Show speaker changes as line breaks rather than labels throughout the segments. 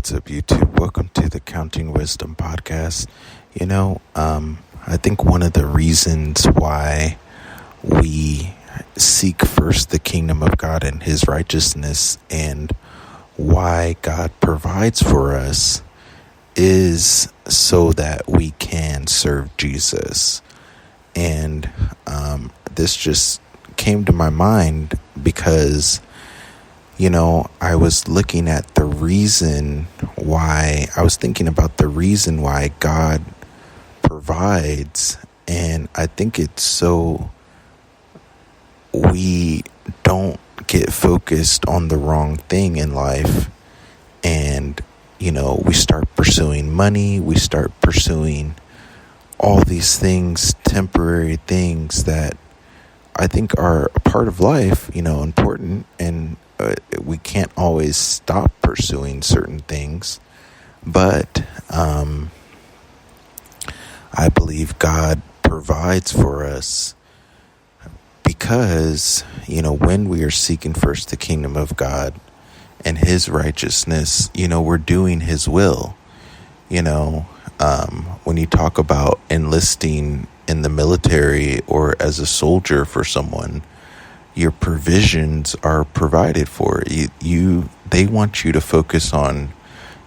What's up, YouTube? Welcome to the Counting Wisdom podcast. I think one of the reasons why we seek first the kingdom of God and his righteousness and why God provides for us is so that we can serve Jesus. And this just came to my mind because I was looking at the reason why, I was thinking about the reason why God provides, and I think it's so we don't get focused on the wrong thing in life, and, we start pursuing money, we start pursuing all these things, temporary things that I think are a part of life, important, and we can't always stop pursuing certain things, but I believe God provides for us because, when we are seeking first the kingdom of God and his righteousness, we're doing his will. When you talk about enlisting in the military or as a soldier for someone, your provisions are provided for. They want you to focus on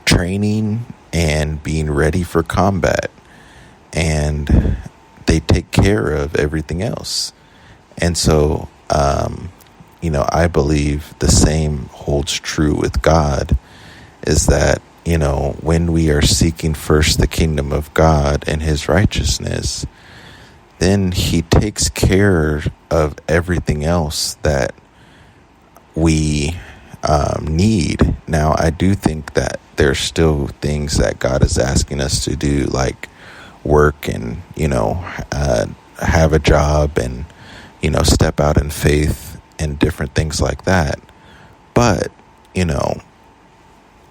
training and being ready for combat, and they take care of everything else. And so, I believe the same holds true with God, is that, when we are seeking first the kingdom of God and his righteousness, then he takes care of everything else that we need. Now, I do think that there's still things that God is asking us to do, like work and, have a job and, step out in faith and different things like that. But,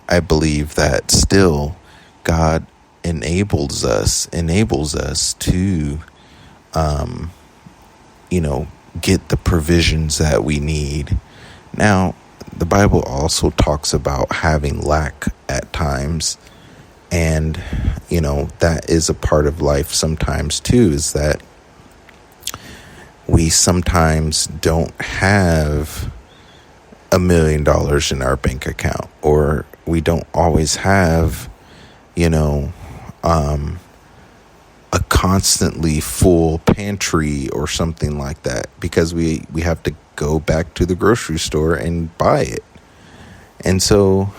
I believe that still God enables us to get the provisions that we need. Now, the Bible also talks about having lack at times, and that is a part of life sometimes too, is that we sometimes don't have $1 million in our bank account, or we don't always have a constantly full pantry or something like that, because we have to go back to the grocery store and buy it. And so,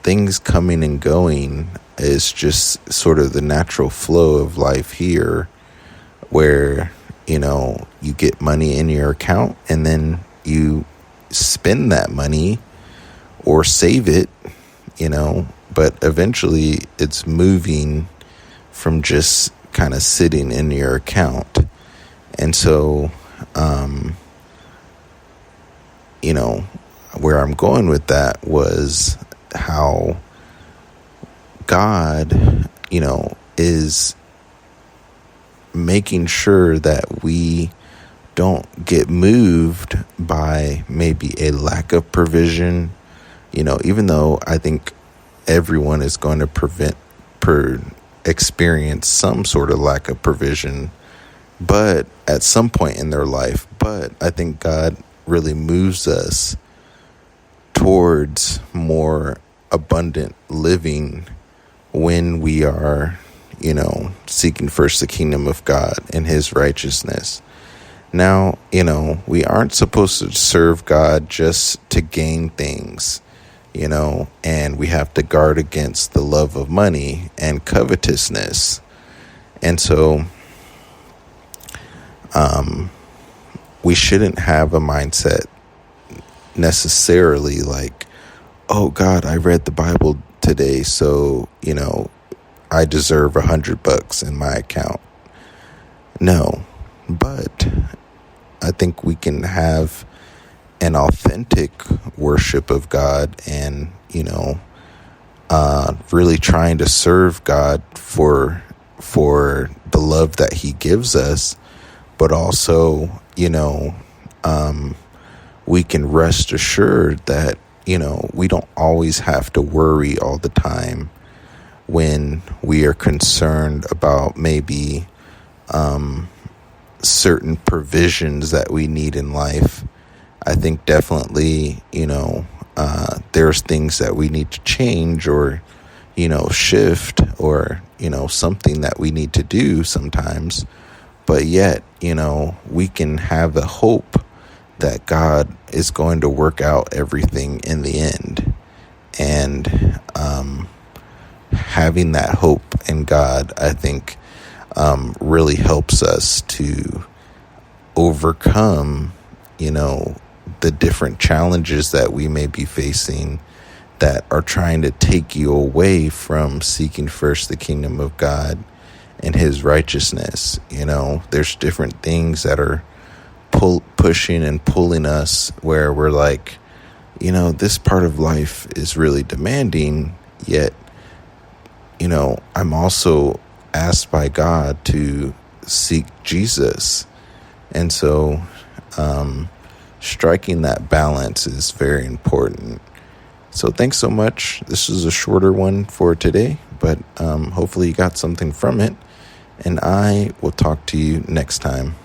things coming and going is just sort of the natural flow of life here, where, you get money in your account and then you spend that money or save it, but eventually it's moving from just kind of sitting in your account. And so, where I'm going with that was how God, is making sure that we don't get moved by maybe a lack of provision, even though I think everyone is going to experience some sort of lack of provision, but at some point in their life. But I think God really moves us towards more abundant living when we are, seeking first the kingdom of God and his righteousness. Now, we aren't supposed to serve God just to gain things, and we have to guard against the love of money and covetousness. And so, we shouldn't have a mindset necessarily like, oh God, I read the Bible today, so, I deserve $100 in my account. No, but I think we can have an authentic worship of God and, really trying to serve God for the love that he gives us, but also, we can rest assured that we don't always have to worry all the time when we are concerned about maybe certain provisions that we need in life. I think definitely, there's things that we need to change or, shift or, something that we need to do sometimes. But yet, we can have the hope that God is going to work out everything in the end. And having that hope in God, I think, really helps us to overcome, the different challenges that we may be facing that are trying to take you away from seeking first the kingdom of God and his righteousness. There's different things that are pushing and pulling us where we're like, this part of life is really demanding, yet, I'm also asked by God to seek Jesus. And so, striking that balance is very important. So thanks so much. This is a shorter one for today, but hopefully you got something from it. And I will talk to you next time.